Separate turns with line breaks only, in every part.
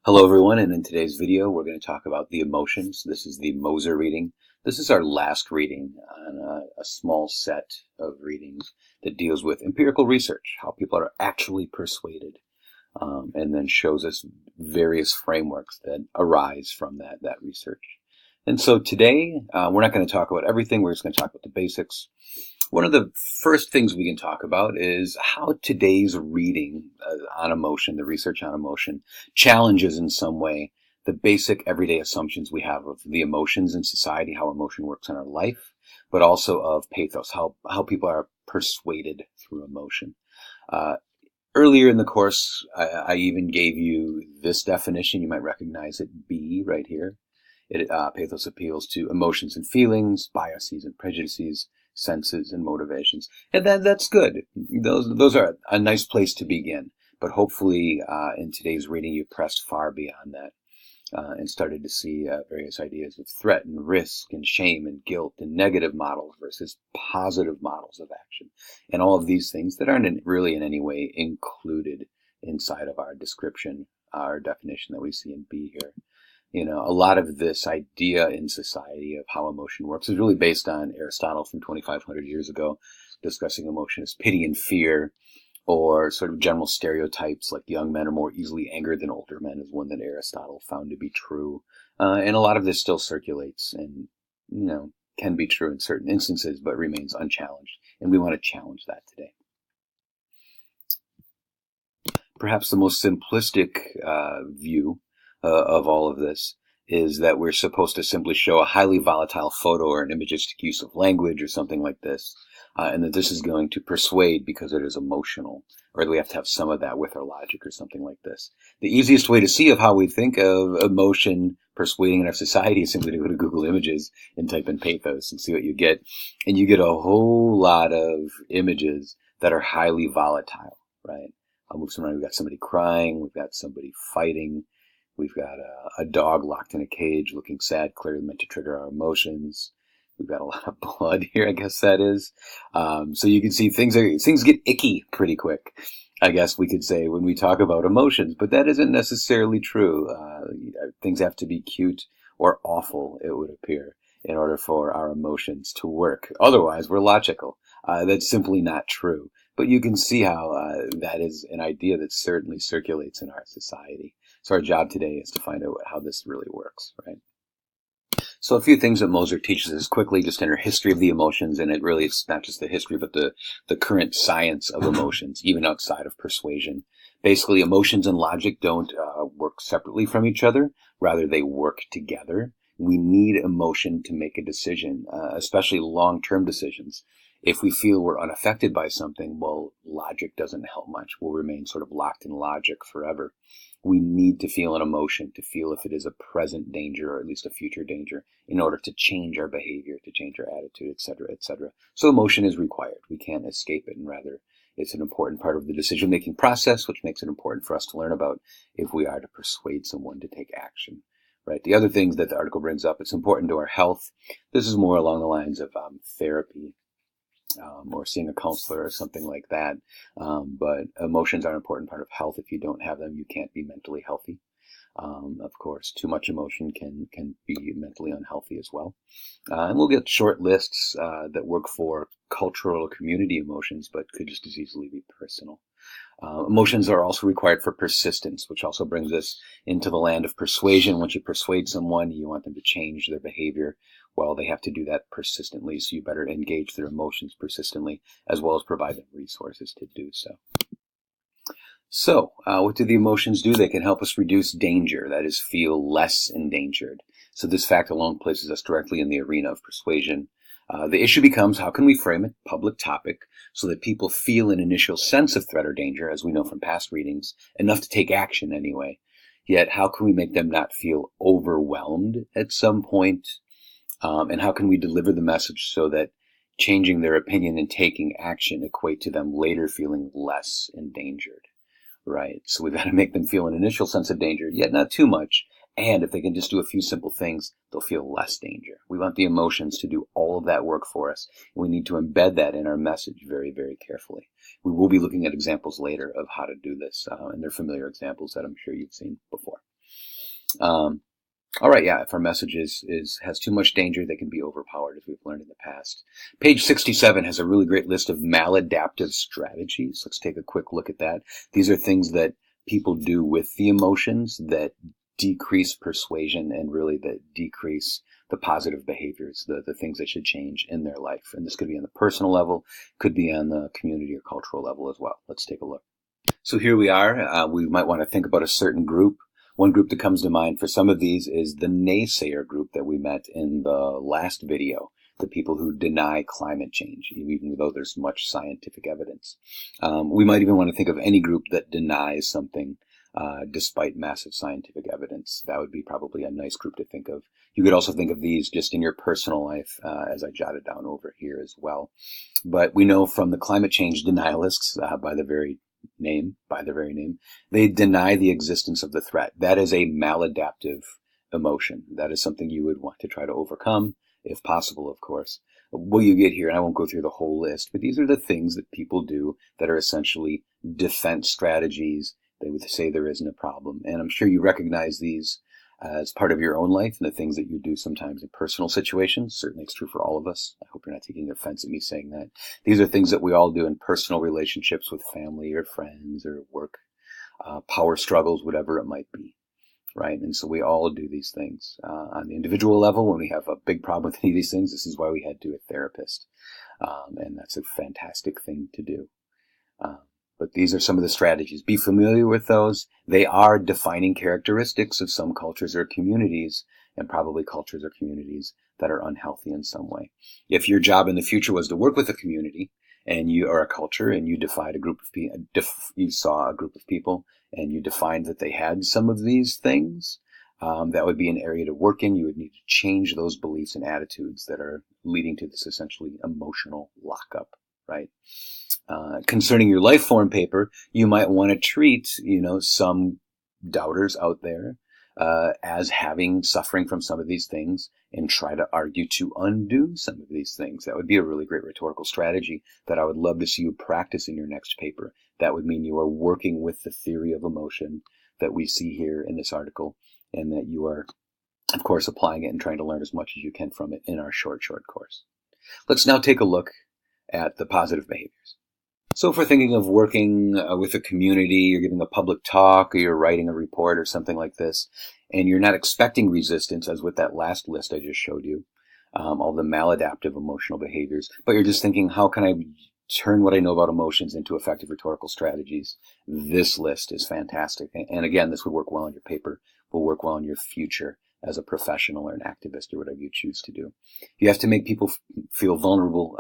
Hello everyone, and in today's video we're going to talk about the emotions. This is the Moser reading. This is our last reading on a small set of readings that deals with empirical research, how people are actually persuaded, and then shows us various frameworks that arise from that research. And so today we're not going to talk about everything, we're just going to talk about the basics. One of the first things we can talk about is how today's reading on emotion, the research on emotion, challenges in some way the basic everyday assumptions we have of the emotions in society, how emotion works in our life, but also of pathos, how people are persuaded through emotion. Earlier in the course, I even gave you this definition. You might recognize it, B, right here. Pathos appeals to emotions and feelings, biases and prejudices, senses and motivations. And that's good. Those are a nice place to begin. But hopefully in today's reading you pressed far beyond that and started to see various ideas of threat and risk and shame and guilt and negative models versus positive models of action. And all of these things that aren't really in any way included inside of our description, our definition that we see in B here. You know, a lot of this idea in society of how emotion works is really based on Aristotle from 2,500 years ago, discussing emotion as pity and fear, or sort of general stereotypes like young men are more easily angered than older men is one that Aristotle found to be true. And a lot of this still circulates and, you know, can be true in certain instances, but remains unchallenged. And we want to challenge that today. Perhaps the most simplistic view of all of this is that we're supposed to simply show a highly volatile photo or an imagistic use of language or something like this, and that this is going to persuade because it is emotional, or that we have to have some of that with our logic or something like this. The easiest way to see of how we think of emotion persuading in our society is simply to go to Google Images and type in pathos and see what you get. And you get a whole lot of images that are highly volatile, right? I'll move some around. We've got somebody crying, we've got somebody fighting, we've got a dog locked in a cage looking sad, clearly meant to trigger our emotions. We've got a lot of blood here, I guess that is. So you can see things get icky pretty quick, I guess we could say, when we talk about emotions. But that isn't necessarily true. Things have to be cute or awful, it would appear, in order for our emotions to work. Otherwise, we're logical. That's simply not true. But you can see how that is an idea that certainly circulates in our society. So our job today is to find out how this really works, right? So a few things that Moser teaches us quickly, just in her history of the emotions, and it really is not just the history, but the current science of emotions, even outside of persuasion. Basically, emotions and logic don't work separately from each other. Rather, they work together. We need emotion to make a decision, especially long-term decisions. If we feel we're unaffected by something, well, logic doesn't help much. We'll remain sort of locked in logic forever. We need to feel an emotion to feel if it is a present danger or at least a future danger in order to change our behavior, to change our attitude, etc., etc. So emotion is required. We can't escape it, and rather it's an important part of the decision-making process, which makes it important for us to learn about if we are to persuade someone to take action. Right. The other things that the article brings up, it's important to our health. This is more along the lines of therapy. Or seeing a counselor or something like that. But emotions are an important part of health. If you don't have them, you can't be mentally healthy. Of course, too much emotion can be mentally unhealthy as well. And we'll get short lists that work for cultural or community emotions, but could just as easily be personal. Emotions are also required for persistence, which also brings us into the land of persuasion. Once you persuade someone, you want them to change their behavior. Well, they have to do that persistently, so you better engage their emotions persistently, as well as provide them resources to do so. So, what do the emotions do? They can help us reduce danger, that is, feel less endangered. So this fact alone places us directly in the arena of persuasion. The issue becomes, how can we frame a public topic so that people feel an initial sense of threat or danger, as we know from past readings, enough to take action anyway? Yet, how can we make them not feel overwhelmed at some point? And how can we deliver the message so that changing their opinion and taking action equate to them later feeling less endangered, right? So we've got to make them feel an initial sense of danger, yet not too much. And if they can just do a few simple things, they'll feel less danger. We want the emotions to do all of that work for us. We need to embed that in our message very, very carefully. We will be looking at examples later of how to do this, and they're familiar examples that I'm sure you've seen before. Um, all right, yeah, if our message has too much danger, they can be overpowered, as we've learned in the past. Page 67 has a really great list of maladaptive strategies. Let's take a quick look at that. These are things that people do with the emotions that decrease persuasion and really that decrease the positive behaviors, the things that should change in their life. And this could be on the personal level, could be on the community or cultural level as well. Let's take a look. So here we are. We might want to think about a certain group. One group that comes to mind for some of these is the naysayer group that we met in the last video, the people who deny climate change, even though there's much scientific evidence. We might even want to think of any group that denies something despite massive scientific evidence. That would be probably a nice group to think of. You could also think of these just in your personal life, as I jotted down over here as well. But we know from the climate change denialists, by their very name, they deny the existence of the threat. That is a maladaptive emotion. That is something you would want to try to overcome, if possible, of course. What you get here, and I won't go through the whole list, but these are the things that people do that are essentially defense strategies. They would say there isn't a problem. And I'm sure you recognize these as part of your own life and the things that you do sometimes in personal situations. Certainly it's true for all of us. I hope you're not taking offense at me saying that. These are things that we all do in personal relationships with family or friends or work, power struggles, whatever it might be, right? And so we all do these things. On the individual level, when we have a big problem with any of these things, this is why we head to a therapist. And that's a fantastic thing to do. But these are some of the strategies. Be familiar with those. They are defining characteristics of some cultures or communities, and probably cultures or communities that are unhealthy in some way. If your job in the future was to work with a community, and you are a culture, and you defined a group of people, you saw a group of people, and you defined that they had some of these things, that would be an area to work in. You would need to change those beliefs and attitudes that are leading to this essentially emotional lockup, right? Concerning your life form paper, you might want to treat, some doubters out there as suffering from some of these things and try to argue to undo some of these things. That would be a really great rhetorical strategy that I would love to see you practice in your next paper. That would mean you are working with the theory of emotion that we see here in this article, and that you are, of course, applying it and trying to learn as much as you can from it in our short course. Let's now take a look at the positive behaviors. So if we're thinking of working with a community, you're giving a public talk, or you're writing a report or something like this, and you're not expecting resistance, as with that last list I just showed you, all the maladaptive emotional behaviors, but you're just thinking, how can I turn what I know about emotions into effective rhetorical strategies? This list is fantastic. And again, this would work well in your paper, will work well in your future as a professional or an activist or whatever you choose to do. You have to make people feel vulnerable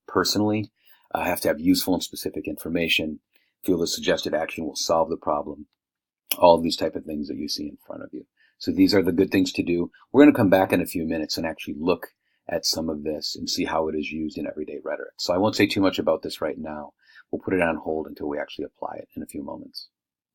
personally. Have to have useful and specific information, feel the suggested action will solve the problem, all of these type of things that you see in front of you. So these are the good things to do. We're going to come back in a few minutes and actually look at some of this and see how it is used in everyday rhetoric. So I won't say too much about this right now. We'll put it on hold until we actually apply it in a few moments.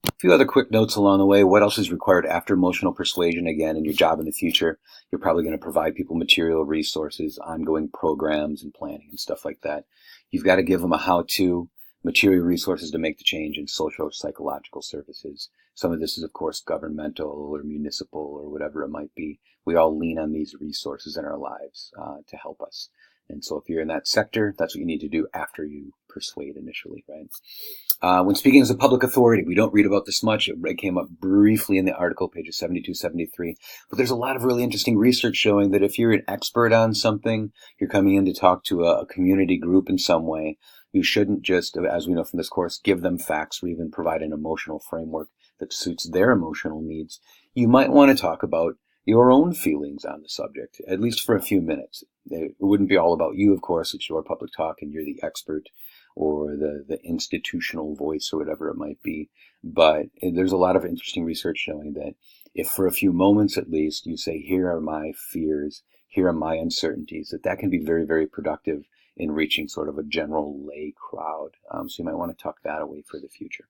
A few other quick notes along the way. What else is required after emotional persuasion? Again, in your job in the future, you're probably going to provide people material resources, ongoing programs and planning and stuff like that. You've got to give them a how-to, material resources to make the change, in social or psychological services. Some of this is, of course, governmental or municipal or whatever it might be. We all lean on these resources in our lives to help us. And so if you're in that sector, that's what you need to do after you persuade initially, right? When speaking as a public authority, we don't read about this much. It came up briefly in the article, pages 72, 73. But there's a lot of really interesting research showing that if you're an expert on something, you're coming in to talk to a community group in some way, you shouldn't just, as we know from this course, give them facts or even provide an emotional framework that suits their emotional needs. You might want to talk about your own feelings on the subject, at least for a few minutes. It wouldn't be all about you, of course. It's your public talk and you're the expert or the institutional voice or whatever it might be. But there's a lot of interesting research showing that if for a few moments at least you say, here are my fears, here are my uncertainties, that can be very, very productive in reaching sort of a general lay crowd. So you might want to tuck that away for the future.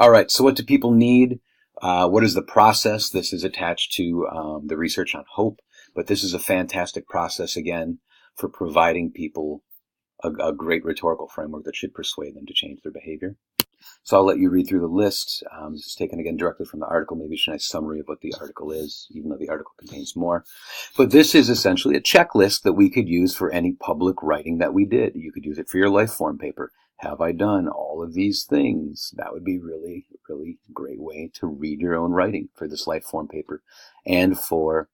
All right, so what do people need? What is the process? This is attached to the research on hope, but this is a fantastic process, again, for providing people a great rhetorical framework that should persuade them to change their behavior. So I'll let you read through the list. This is taken again directly from the article. Maybe a nice summary of what the article is, even though the article contains more. But this is essentially a checklist that we could use for any public writing that we did. You could use it for your life form paper. Have I done all of these things? That would be really, really great way to read your own writing for this life form paper. And for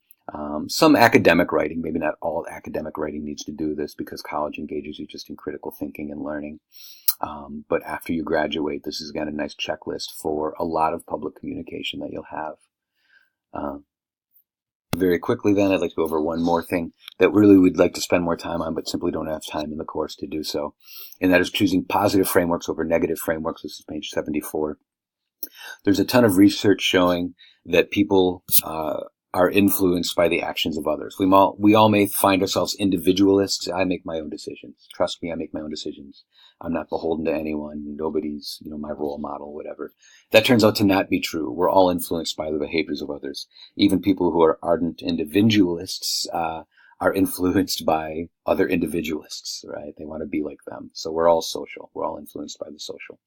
some academic writing. Maybe not all academic writing needs to do this because college engages you just in critical thinking and learning. But after you graduate, this is, again, a nice checklist for a lot of public communication that you'll have. Very quickly then, I'd like to go over one more thing that really we'd like to spend more time on, but simply don't have time in the course to do so. And that is choosing positive frameworks over negative frameworks. This is page 74. There's a ton of research showing that people are influenced by the actions of others. We all may find ourselves individualists. I make my own decisions. Trust me, I make my own decisions. I'm not beholden to anyone. Nobody's, my role model, whatever. That turns out to not be true. We're all influenced by the behaviors of others. Even people who are ardent individualists are influenced by other individualists, right? They want to be like them. So we're all social. We're all influenced by the social.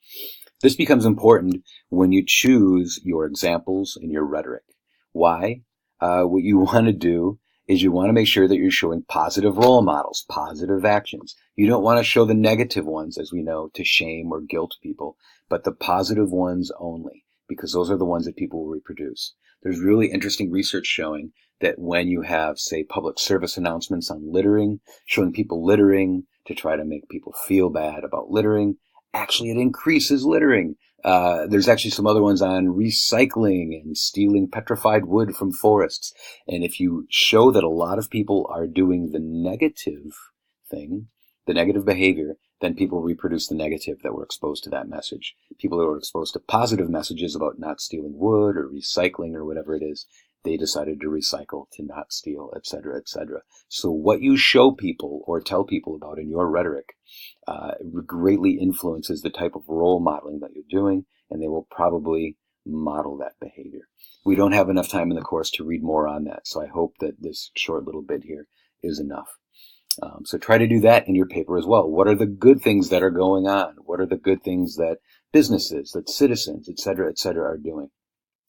This becomes important when you choose your examples and your rhetoric. Why? What you want to do is you want to make sure that you're showing positive role models, positive actions. You don't want to show the negative ones, as we know, to shame or guilt people, but the positive ones only, because those are the ones that people will reproduce. There's really interesting research showing that when you have, say, public service announcements on littering, showing people littering to try to make people feel bad about littering, actually it increases littering. There's actually some other ones on recycling and stealing petrified wood from forests. And if you show that a lot of people are doing the negative thing, the negative behavior, then people reproduce the negative that were exposed to that message. People that were exposed to positive messages about not stealing wood or recycling or whatever it is, they decided to recycle, to not steal, etc., etc. So what you show people or tell people about in your rhetoric greatly influences the type of role modeling that you're doing, and they will probably model that behavior. We don't have enough time in the course to read more on that, so I hope that this short little bit here is enough. So try to do that in your paper as well. What are the good things that are going on? What are the good things that businesses, that citizens, etc., are doing?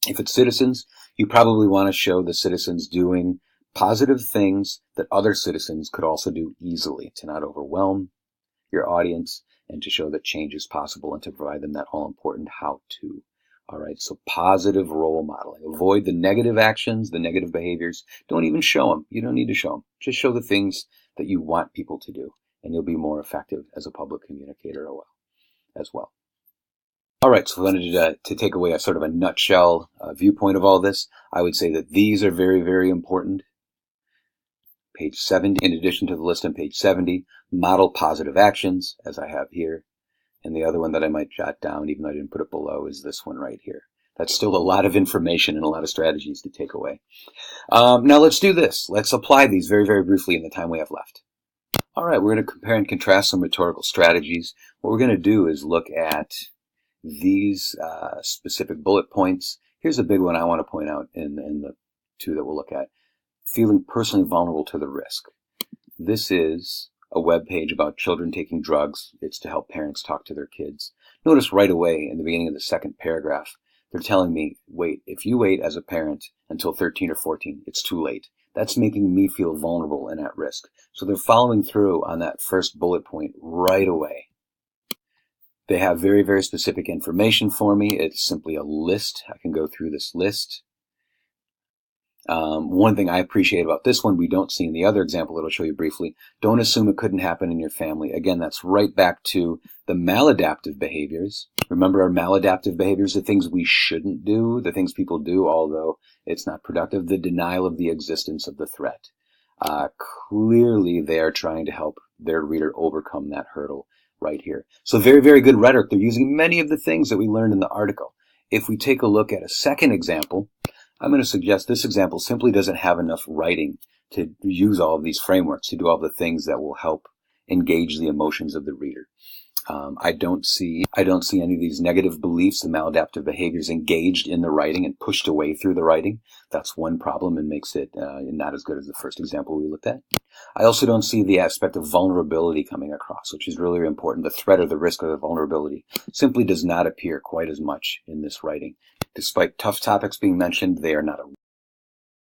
If it's citizens, you probably want to show the citizens doing positive things that other citizens could also do easily, to not overwhelm your audience and to show that change is possible and to provide them that all-important how-to. All right, so positive role modeling. Avoid the negative actions, the negative behaviors. Don't even show them. You don't need to show them. Just show the things that you want people to do, and you'll be more effective as a public communicator as well. All right, so if I wanted to take away a sort of a nutshell viewpoint of all this, I would say that these are very, very important. Page 70, in addition to the list on page 70, model positive actions, as I have here. And the other one that I might jot down, even though I didn't put it below, is this one right here. That's still a lot of information and a lot of strategies to take away. Now let's do this. Let's apply these very, very briefly in the time we have left. All right, we're going to compare and contrast some rhetorical strategies. What we're going to do is look at these specific bullet points. Here's a big one I want to point out in the two that we'll look at. Feeling personally vulnerable to the risk. This is a web page about children taking drugs. It's to help parents talk to their kids. Notice right away in the beginning of the second paragraph, they're telling me, wait, if you wait as a parent until 13 or 14, it's too late. That's making me feel vulnerable and at risk. So they're following through on that first bullet point right away. They have very, very specific information for me. It's simply a list. I can go through this list. One thing I appreciate about this one we don't see in the other example that I'll show you briefly. Don't assume it couldn't happen in your family. Again, that's right back to the maladaptive behaviors. Remember our maladaptive behaviors, the things we shouldn't do, the things people do, although it's not productive, the denial of the existence of the threat. Clearly they are trying to help their reader overcome that hurdle right here. So very, very good rhetoric. They're using many of the things that we learned in the article. If we take a look at a second example, I'm going to suggest this example simply doesn't have enough writing to use all of these frameworks, to do all the things that will help engage the emotions of the reader. I don't see any of these negative beliefs and maladaptive behaviors engaged in the writing and pushed away through the writing. That's one problem and makes it not as good as the first example we looked at. I also don't see the aspect of vulnerability coming across, which is really important. The threat or the risk of the vulnerability simply does not appear quite as much in this writing. Despite tough topics being mentioned, they are not a